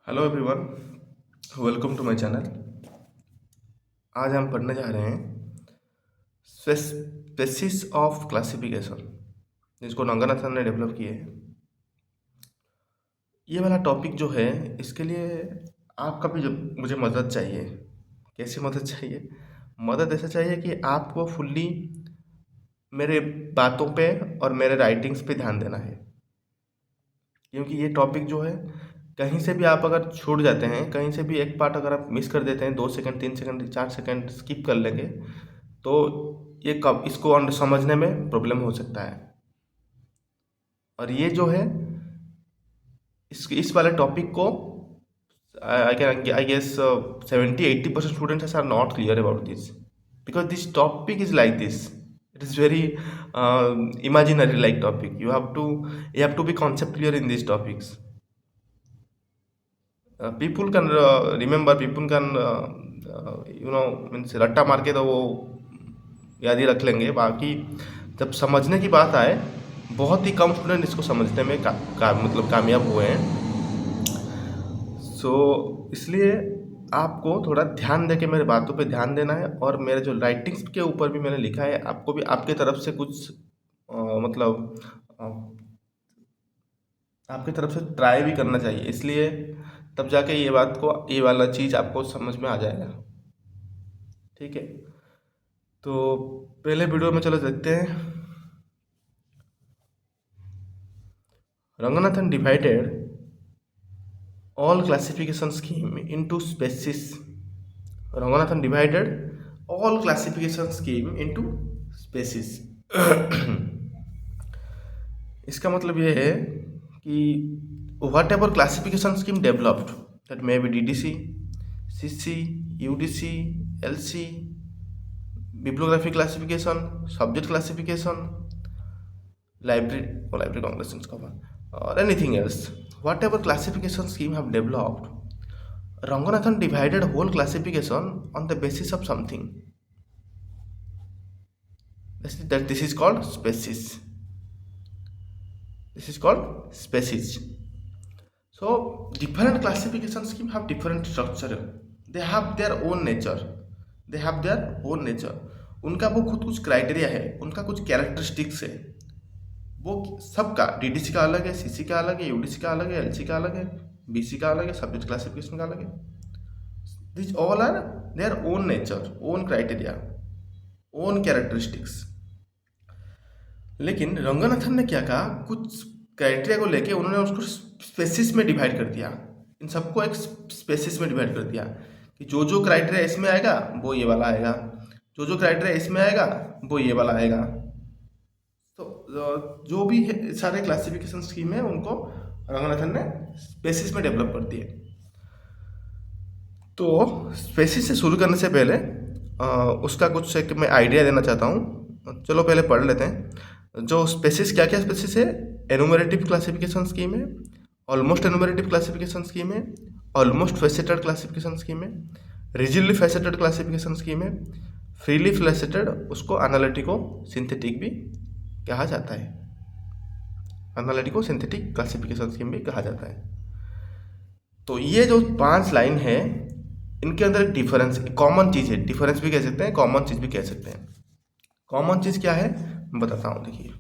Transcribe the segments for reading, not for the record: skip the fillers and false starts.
Hello everyone, welcome to my channel. आज हम पढ़ने जा रहे हैं स्पेसिस ऑफ क्लासिफिकेशन, जिसको रंगनाथन ने डेवलप किए हैं। ये वाला टॉपिक जो है, इसके लिए आपका भी मुझे मदद चाहिए। कैसी मदद चाहिए? मदद ऐसा चाहिए कि आपको फुल्ली मेरे बातों पे और मेरे राइटिंग्स पे ध्यान देना है, क्योंकि ये टॉपिक जो है, कहीं से भी आप अगर छूट जाते हैं, कहीं से भी एक पार्ट अगर आप मिस कर देते हैं, 2 सेकंड 3 सेकंड 4 सेकंड स्किप कर लेंगे, तो ये कब इसको समझने में प्रॉब्लम हो सकता है। और ये जो है, इस वाले टॉपिक को I guess 70-80% students are not clear about this, because this topic is like this. It is very imaginary like topic. You have to be concept clear in these topics. People can remember, people can means रट्टा मार के तो वो याद ही रख लेंगे। बाकी जब समझने की बात आए, बहुत ही कम स्टूडेंट इसको समझने में मतलब कामयाब हुए हैं। इसलिए आपको थोड़ा ध्यान दे के मेरे बातों पे ध्यान देना है, और मेरे जो राइटिंग्स के ऊपर भी मैंने लिखा है, आपको भी आपके तरफ से कुछ मतलब आपकी तरफ से ट्राई भी करना चाहिए। इसलिए तब जाके ये वाला चीज़ आपको समझ में आ जाएगा। ठीक है, तो पहले वीडियो में चलो देखते हैं। Ranganathan divided all classification scheme into species. Ranganathan divided all classification scheme into species. इसका मतलब ये है कि what ever classification scheme developed, that may be DDC, CC, UDC, LC, bibliography classification, subject classification, library congressions cover, or anything else. Whatever classification scheme have developed, Ranganathan divided whole classification on the basis of something. This is called species. This is called species. So different classification scheme have different structure. They have their own nature. They have their own nature. उनका वो खुद कुछ criteria है, उनका कुछ characteristics है। वो सबका डीडीसी का अलग है, सीसी का अलग है, यूडीसी का अलग है, एलसी का अलग है, बीसी का अलग है, सब्जेक्ट क्लासिफिकेशन का अलग है। This all are their own nature, own criteria, own characteristics. लेकिन रंगनाथन ने क्या कहा, कुछ क्राइटेरिया को लेके उन्होंने उसको स्पेसिस में डिवाइड कर दिया। इन सबको एक स्पेसिस में डिवाइड कर दिया कि जो जो क्राइटेरिया इसमें आएगा वो ये वाला आएगा, जो जो क्राइटेरिया इसमें आएगा वो ये वाला आएगा। तो जो भी सारे क्लासिफिकेशन स्कीम है, उनको रंगनाथन ने स्पेसिस में डेवलप कर दिए। तो स्पेसिस से शुरू करने से पहले उसका कुछ एक मैं आइडिया देना चाहता हूँ। चलो पहले पढ़ लेते हैं। जो स्पेसिस, क्या क्या स्पेसिस है? एनुमरेटिव क्लासिफिकेशन स्कीम है, ऑलमोस्ट एनुमरेटिव क्लासिफिकेशन स्कीम है, ऑलमोस्ट फेसेटेड क्लासिफिकेशन स्कीम है, रिजिडली फेसेटेड क्लासिफिकेशन स्कीम है, फ्रीली फेसेटेड, उसको एनालिटिको सिंथेटिक भी कहा जाता है। एनालिटिको सिंथेटिक क्लासिफिकेशन स्कीम भी कहा जाता है। तो ये जो 5 लाइन है, इनके अंदर एक डिफरेंस, कॉमन चीज़ है। डिफरेंस भी कह सकते हैं, कॉमन चीज़ भी कह सकते हैं। कॉमन चीज़ क्या है मैं बताता हूँ। देखिए,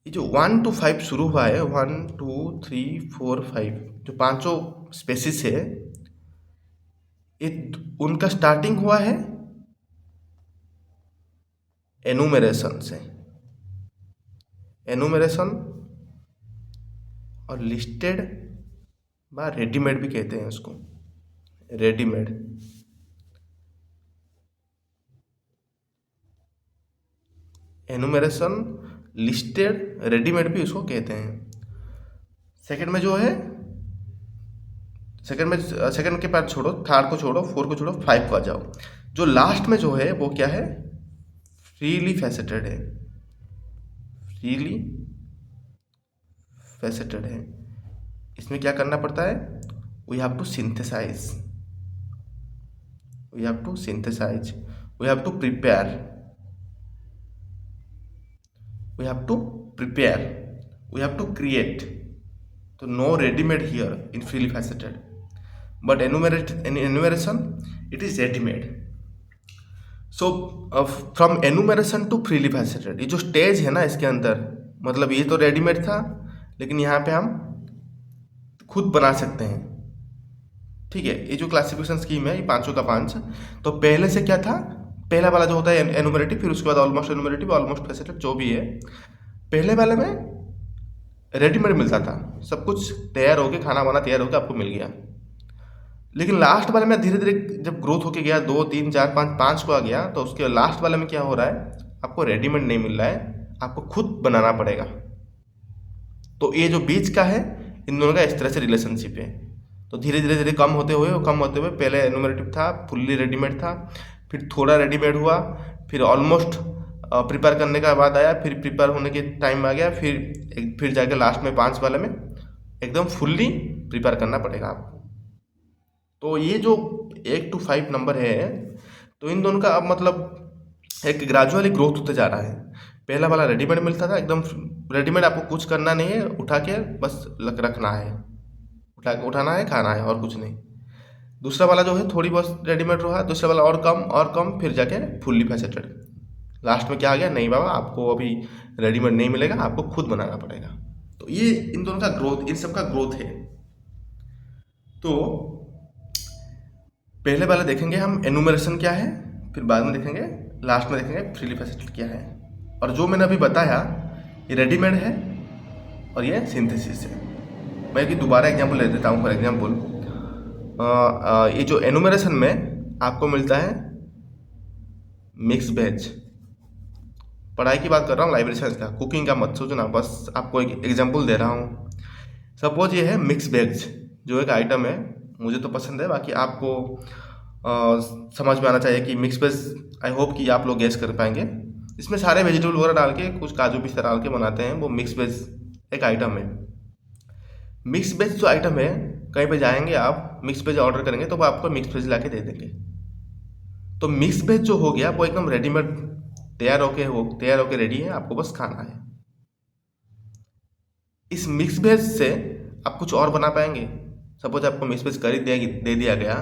ये जो 1 to 5 शुरू हुआ है, 1 2 3 4 5, जो पांचों स्पेसिस है, ये उनका स्टार्टिंग हुआ है एनुमरेशन से। एनुमरेशन और लिस्टेड बा रेडीमेड भी कहते हैं उसको, रेडीमेड। एनुमरेशन, लिस्टेड, रेडीमेड भी उसको कहते हैं। सेकंड में जो है, सेकंड के बाद छोड़ो, थर्ड को छोड़ो, 4 को छोड़ो, 5 को आ जाओ। जो लास्ट में जो है वो क्या है? फ्रीली फैसेटेड है। फ्रीली फैसेटेड है। इसमें क्या करना पड़ता है? We have to synthesize, we have to synthesize, we have to prepare, we have to prepare, we have to create. तो no readymade here in freely faceted, but enumeration it is readymade. So from enumeration to freely faceted, ये जो stage है ना इसके अंदर, मतलब ये तो रेडीमेड था, लेकिन यहाँ पे हम खुद बना सकते हैं. ठीक है, ये जो क्लासिफिकेशन स्कीम है ये पांचों का पांच. तो पहले से क्या था, पहला वाला जो होता है एनुमरेटिव, फिर उसके बाद ऑलमोस्ट एनुमरेटिव, ऑलमोस्ट फैसेटेड, जो भी है. पहले वाले में रेडीमेड मिलता था, सब कुछ तैयार होके, खाना वाना तैयार होके आपको मिल गया. लेकिन लास्ट वाले में धीरे धीरे जब ग्रोथ होके गया, 2 3 4 5 5 को आ गया, तो उसके लास्ट वाले में क्या हो रहा है, आपको रेडीमेड नहीं मिल रहा है, आपको खुद बनाना पड़ेगा. तो ये जो बीच का है, इन दोनों का इस तरह से रिलेशनशिप है. तो धीरे धीरे धीरे कम होते हुए पहले एनुमरेटिव था, फुल्ली रेडीमेड था, फिर थोड़ा रेडीमेड हुआ, फिर ऑलमोस्ट प्रिपेयर करने का बाद आया, फिर प्रिपेयर होने के टाइम आ गया, फिर जाके लास्ट में 5 वाले में एकदम फुल्ली प्रिपेयर करना पड़ेगा आपको. तो ये जो 1 to 5 नंबर है, तो इन दोनों का अब मतलब एक ग्रेजुअली ग्रोथ होते जा रहा है. पहला वाला रेडीमेड मिलता था, एकदम रेडीमेड, आपको कुछ करना नहीं है, उठा के बस रखना है, उठाना है, खाना है, और कुछ नहीं. दूसरा वाला जो है थोड़ी बहुत रेडीमेड रहा, दूसरा वाला और कम, फिर जाके फुल्ली फैसेटेड. लास्ट में क्या आ गया, नहीं बाबा आपको अभी रेडीमेड नहीं मिलेगा, आपको खुद बनाना पड़ेगा. तो ये इन दोनों का ग्रोथ, इन सब का ग्रोथ है. तो पहले वाला देखेंगे हम एनुमरेशन क्या है, फिर बाद में देखेंगे, लास्ट में देखेंगे फ्रीली फैसेटेड क्या है. और जो मैंने अभी बताया ये रेडीमेड है और ये सिंथेसिस है. मैं कि दोबारा एग्जांपल ले देता हूँ. फॉर एग्जांपल ये जो एनुमरेशन में आपको मिलता है मिक्स वेज, पढ़ाई की बात कर रहा हूँ, लाइब्रेरी साइंस का, कुकिंग का मत सोचना, बस आपको एक एग्जांपल दे रहा हूँ. सपोज ये है मिक्स वेज, जो एक आइटम है, मुझे तो पसंद है, बाकी आपको समझ में आना चाहिए कि मिक्स वेज, आई होप कि आप लोग गेस कर पाएंगे. इसमें सारे वेजिटेबल वगैरह डाल के, कुछ काजू पिस्ता डाल के बनाते हैं, वो मिक्स वेज एक आइटम है. मिक्स वेज जो आइटम है, कहीं पे जाएंगे आप, मिक्स वेज ऑर्डर करेंगे तो वो आपको मिक्स वेज ला के दे देंगे. तो मिक्स वेज जो हो गया वो एकदम रेडीमेड, तैयार होके रेडी है, आपको बस खाना है. इस मिक्स वेज से आप कुछ और बना पाएंगे. सपोज आपको मिक्स वेज करी दे दिया गया,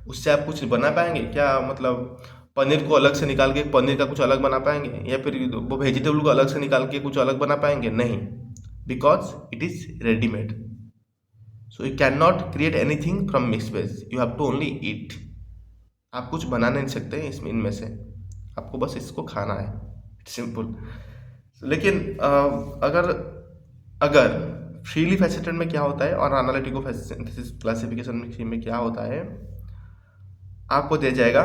उससे आप कुछ बना पाएंगे क्या, मतलब पनीर को अलग से निकाल के पनीर का कुछ अलग बना पाएंगे, या फिर वो वेजिटेबल को अलग से निकाल के कुछ अलग बना पाएंगे? नहीं, because it is readymade. So you can not create anything from mix veg, you have to only eat. आप कुछ बना नहीं सकते इसमें, इनमें से आपको बस इसको खाना है, इट्स सिंपल. लेकिन अगर फ्रीली फैसेटेड में क्या होता है और एनालिटिको सिंथेसिस क्लासिफिकेशन में क्या होता है, आपको दे जाएगा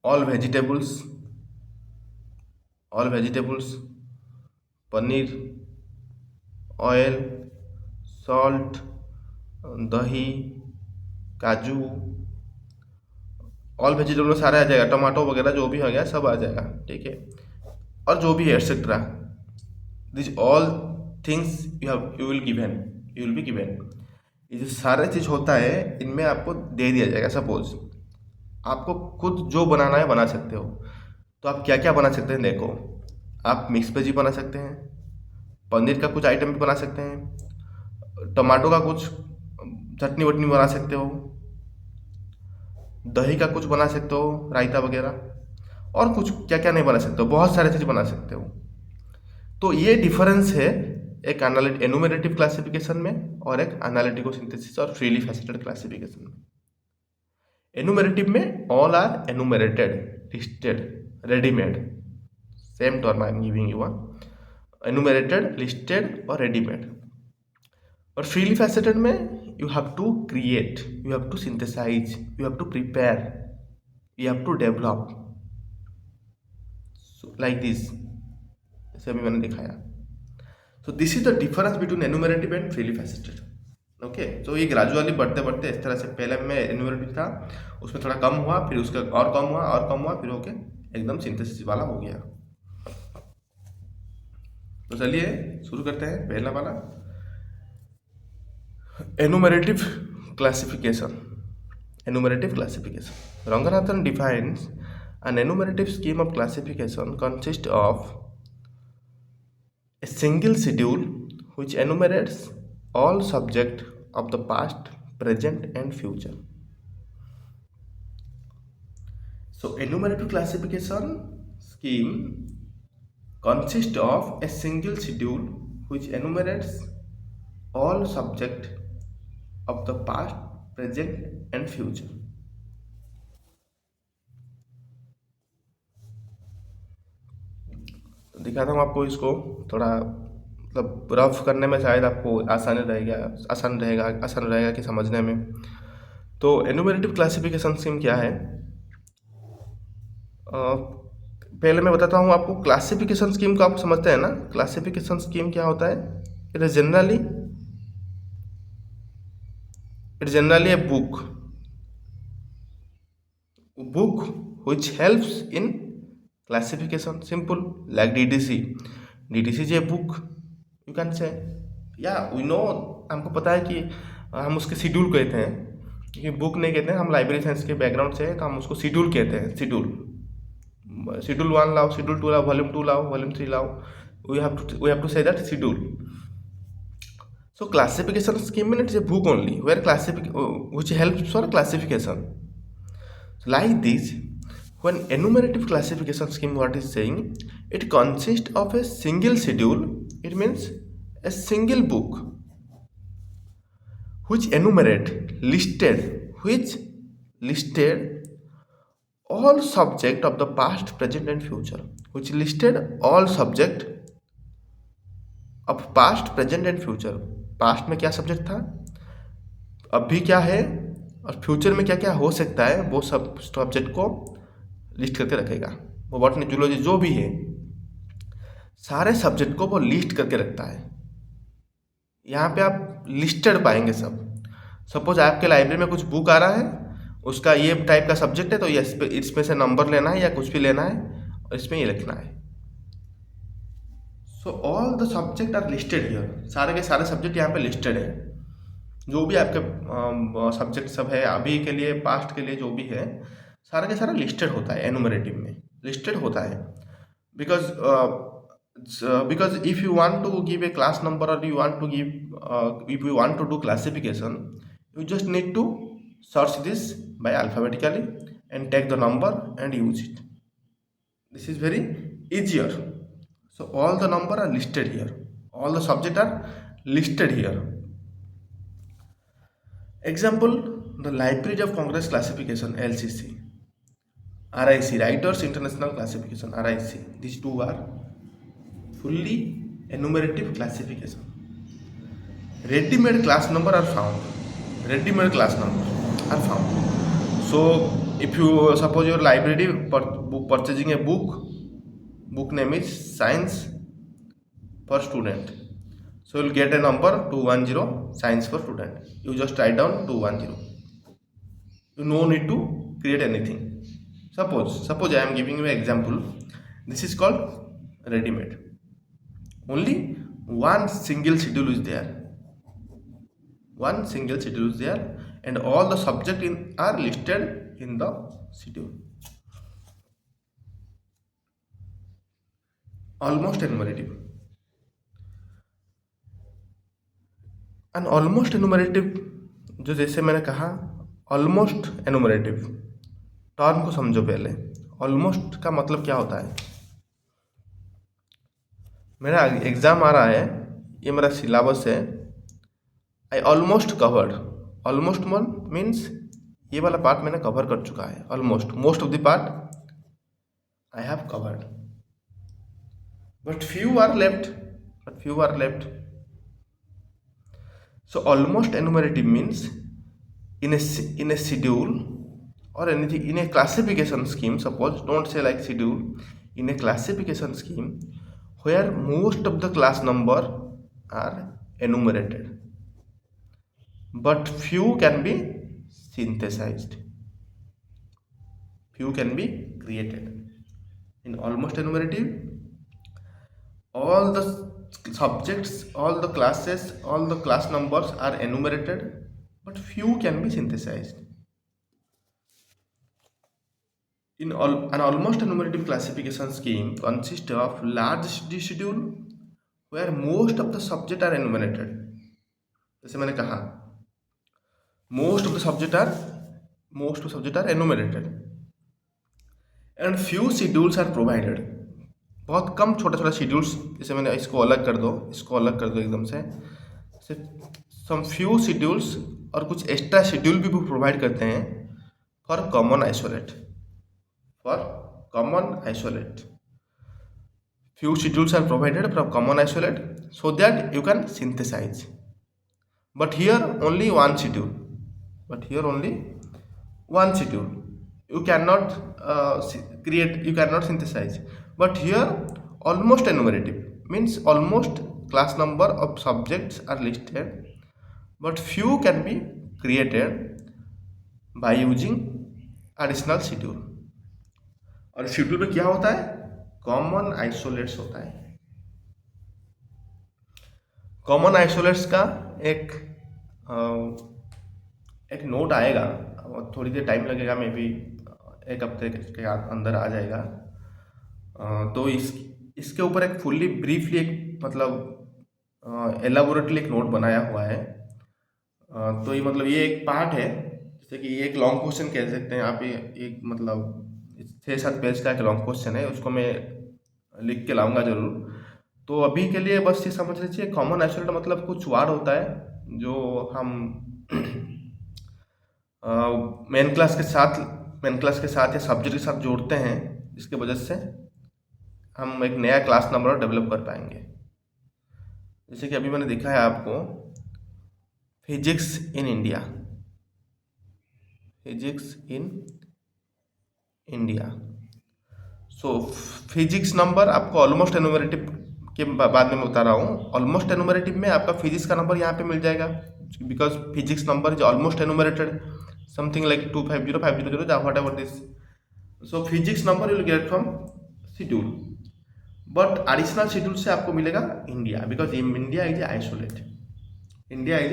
all vegetables, paneer, oil, salt, दही, काजू, ऑल वेजिटेबल में सारा आ जाएगा, टमाटो वगैरह जो भी आ गया सब आ जाएगा. ठीक है, और जो भी है etcetera, this all things you will be given. ये जो सारे चीज़ होता है, इनमें आपको दे दिया जाएगा. सपोज आपको खुद जो बनाना है बना सकते हो. तो आप क्या क्या बना सकते हैं, देखो, आप मिक्स वेज भी बना सकते हैं, पनीर का कुछ आइटम भी बना सकते हैं, टमाटो का कुछ चटनी वटनी बना सकते हो, दही का कुछ बना सकते हो, रायता वगैरह, और कुछ क्या क्या नहीं बना सकते हो, बहुत सारे चीज़ बना सकते हो. तो ये डिफरेंस है एक एनुमरेटिव क्लासिफिकेशन में और एक एनालिटिको सिंथेसिस और फ्रीली फैसेटेड क्लासिफिकेशन में. एनुमरेटिव में all are enumerated, listed, readymade, same term I am giving you one, enumerated, listed और रेडीमेड. और फ्रीली फैसेटेड में you have to create, you have to synthesize, you have to prepare, you have to develop, like this, जैसे अभी मैंने दिखाया. So this is the difference between enumerative and freely faceted. Okay, तो ये gradually बढ़ते बढ़ते इस तरह से, पहले में एनुमरेटिव था, उसमें थोड़ा कम हुआ, फिर उसका और कम हुआ, फिर होके एकदम सिंथेसिस वाला हो गया. तो चलिए शुरू करते हैं. पहला वाला एनुमरेटिव classification. Ranganathan defines an enumerative scheme of classification consists of A single schedule which enumerates all subject of the past, present and future. So enumerative classification scheme consists of a single schedule which enumerates all subject of the past, present and future. दिखाता हूँ आपको इसको थोड़ा मतलब rough करने में शायद आपको आसान रहेगा कि समझने में। तो एनुमरेटिव क्लासिफिकेशन स्कीम क्या है? पहले मैं बताता हूँ आपको क्लासिफिकेशन स्कीम को आप समझते हैं ना? क्लासिफिकेशन स्कीम क्या होता है? It is generally A book which helps in classification. Simple, like DTC is a book, you can say. Yeah, we know, हमको पता है कि हम उसके शेड्यूल कहते हैं, क्योंकि बुक नहीं कहते हैं, हम लाइब्रेरी साइंस के बैकग्राउंड से हैं तो हम उसको शेड्यूल कहते हैं। शेड्यूल 1 लाओ, शेड्यूल 2 लाओ, वॉल्यूम 2 लाओ, वॉल्यूम 3 लाओ, we have to say that schedule. So classification scheme is a book only where which helps for classification. Like this, when enumerative classification scheme, what is saying, it consists of a single schedule. It means a single book which listed all subject of the past, present and future. Which listed all subject of past, present and future. Past में क्या subject था, अभी क्या है और future में क्या क्या हो सकता है, वो सब सब्जेक्ट को लिस्ट करके रखेगा। वो बॉटनी, जूलॉजी जो भी है, सारे सब्जेक्ट को वो लिस्ट करके रखता है। यहाँ पे आप लिस्टेड पाएंगे सब। सपोज आपके लाइब्रेरी में कुछ बुक आ रहा है, उसका ये टाइप का सब्जेक्ट है, तो ये इसमें से नंबर लेना है या कुछ भी लेना है और इसमें ये लिखना है। So all the subject are listed here. सारे के सारे सब्जेक्ट यहाँ पे लिस्टेड है। जो भी आपके सब्जेक्ट सब है अभी के लिए, पास्ट के लिए, जो भी है, सारा के सारा लिस्टेड होता है। एनुमरेटिव में लिस्टेड होता है, because if you want to give a class number or you want to give if you want to do classification, you just need to search this by alphabetically and take the number and use it. This is very easier. So all the number are listed here, all the subject are listed here. Example, the Library of Congress classification, LCC, RIC, Writers International Classification, RIC. These two are fully enumerative classification. Ready-made class number are found. So if you suppose your library purchasing a book name is Science for Student. So you'll get a number 210, Science for Student. You just write down 210. You no need to create anything. Suppose I am giving you an example. This is called ready-made. Only one single schedule is there. And all the subject are listed in the schedule. Almost enumerative. An almost enumerative, जो जैसे मैंने कहा almost एनुमरेटिव, term को समझो पहले। Almost का मतलब क्या होता है? मेरा एग्जाम आ रहा है, ये मेरा सिलेबस है, I almost covered. Almost means ये वाला पार्ट मैंने कवर कर चुका है। Almost, most of the part I have covered, but few are left. So almost enumerative means in a schedule or anything in a classification scheme. Suppose, don't say like schedule, in a classification scheme where most of the class number are enumerated, but few can be synthesized, few can be created. In almost enumerative, all the subjects, all the classes, all the class numbers are enumerated, but few can be synthesized. An almost enumerative classification scheme consists of large schedule where most of the subject are enumerated. जैसे मैंने कहा most of the subject are enumerated and few schedules are provided. बहुत कम छोटा छोटा schedules, जैसे मैंने इसको अलग कर दो एकदम से सम फ्यू शेड्यूल्स, और कुछ एक्स्ट्रा शेड्यूल भी प्रोवाइड करते हैं for common isolate. Few schedules are provided from common isolate so that you can synthesize. But here only one schedule. You cannot you cannot synthesize. But here almost enumerative means almost class number of subjects are listed, but few can be created by using additional schedule. और schedule में क्या होता है? Common isolates होता है। Common isolates का एक note आएगा, थोड़ी देर टाइम लगेगा, मे बी एक हफ्ते के अंदर आ जाएगा। तो इसके ऊपर एक फुल्ली ब्रीफली एक मतलब एलाबोरेटली एक नोट बनाया हुआ है। तो ये मतलब ये एक पार्ट है, जैसे कि ये एक लॉन्ग क्वेश्चन कह सकते हैं आप। एक मतलब 6-7 पेज का एक लॉन्ग क्वेश्चन है, उसको मैं लिख के लाऊंगा जरूर। तो अभी के लिए बस ये समझ लीजिए कॉमन आइसोलेट मतलब कुछ वार्ड होता है जो हम मेन क्लास के साथ या सब्जेक्ट के साथ जोड़ते हैं, जिसके वजह से हम एक नया क्लास नंबर डेवलप कर पाएंगे। जैसे कि अभी मैंने दिखा है आपको physics in India. So physics number आपको ऑलमोस्ट एनुमरेटिव के बाद में बता रहा हूँ। ऑलमोस्ट एनुमरेटिव में आपका फिजिक्स का नंबर यहाँ पे मिल जाएगा, because physics number is almost enumerated, something like 250 500 whatever this. So physics number you will get from schedule, but additional schedule से आपको मिलेगा India, because India is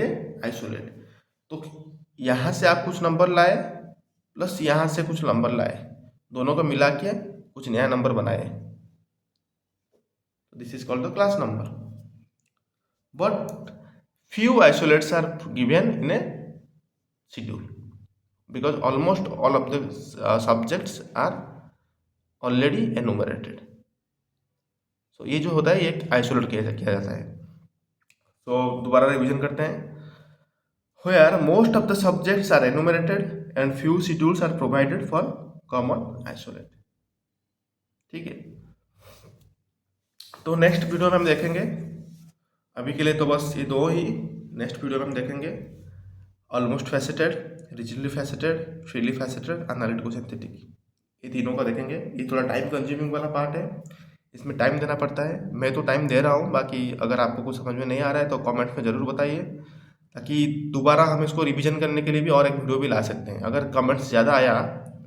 a isolate. तो यहाँ से आप कुछ नंबर लाए प्लस यहाँ से कुछ नंबर लाए, दोनों को मिला के कुछ नया नंबर बनाए। This is called the class number, but few isolates are given in a schedule because almost all of the subjects are already enumerated. So ये जो होता है ये एक आइसोलेट किया जाता है। तो दोबारा रिवीजन करते हैं। Where most of the subjects are enumerated and few schedules are provided for common isolate. ठीक है, तो नेक्स्ट वीडियो में हम देखेंगे। अभी के लिए तो बस ये दो ही, नेक्स्ट वीडियो में हम देखेंगे almost faceted, rigidly faceted, freely faceted, analytico synthetic, ये तीनों का देखेंगे। ये थोड़ा टाइम कंज्यूमिंग वाला पार्ट है, इसमें टाइम देना पड़ता है। मैं तो टाइम दे रहा हूँ, बाकी अगर आपको कुछ समझ में नहीं आ रहा है तो कमेंट्स में ज़रूर बताइए, ताकि दोबारा हम इसको रिविजन करने के लिए भी और एक वीडियो भी ला सकते हैं। अगर कमेंट्स ज़्यादा आया,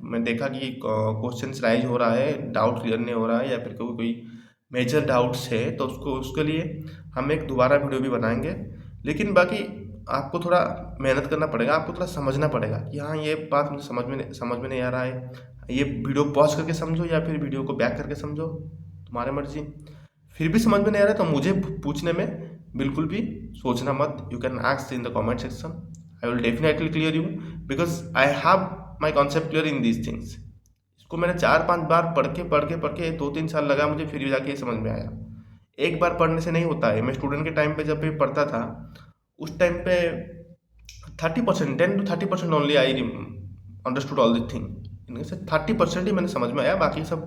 मैं देखा कि क्वेश्चन राइज हो रहा है, डाउट क्लियर नहीं हो रहा है, या फिर कोई मेजर डाउट्स है, तो उसके लिए हम एक दोबारा वीडियो भी बनाएंगे। लेकिन बाकी आपको थोड़ा मेहनत करना पड़ेगा, आपको थोड़ा समझना पड़ेगा कि हाँ ये बात मुझे समझ में नहीं आ रहा है। ये वीडियो पॉज करके समझो या फिर वीडियो को बैक करके समझो, तुम्हारे मर्जी। फिर भी समझ में नहीं आ रहा है तो मुझे पूछने में बिल्कुल भी सोचना मत। You can ask in the comment section, I will definitely clear you, because I have my concept clear in these things. इसको मैंने 4-5 बार पढ़ के 2-3 साल लगा मुझे, फिर जाके ये समझ में आया। एक बार पढ़ने से नहीं होता है। मैं स्टूडेंट के टाइम पे जब भी पढ़ता था, उस टाइम पे 30%, 10 to 30% only I understood all this thing. इनमें से 30% ही मैंने समझ में आया, बाकी सब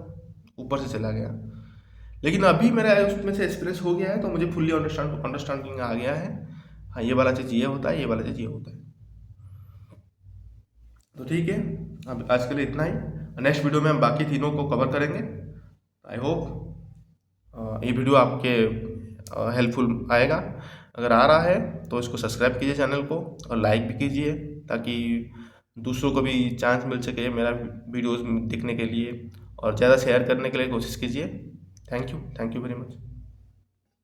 ऊपर से चला गया। लेकिन अभी मेरा उसमें से एक्सपीरियंस हो गया है, तो मुझे फुल्ली अंडरस्टैंडिंग आ गया है। हाँ ये वाला चीज़ ये होता है, ये वाला चीज़ ये होता है। तो ठीक है, अब आज के लिए इतना ही। नेक्स्ट वीडियो में हम बाकी तीनों को कवर करेंगे। आई होप ये वीडियो आपके हेल्पफुल आएगा। अगर आ रहा है तो इसको सब्सक्राइब कीजिए चैनल को, और लाइक भी कीजिए, ताकि दूसरों को भी चांस मिल सके मेरा वीडियोस दिखने के लिए, और ज़्यादा शेयर करने के लिए कोशिश कीजिए। Thank you very much.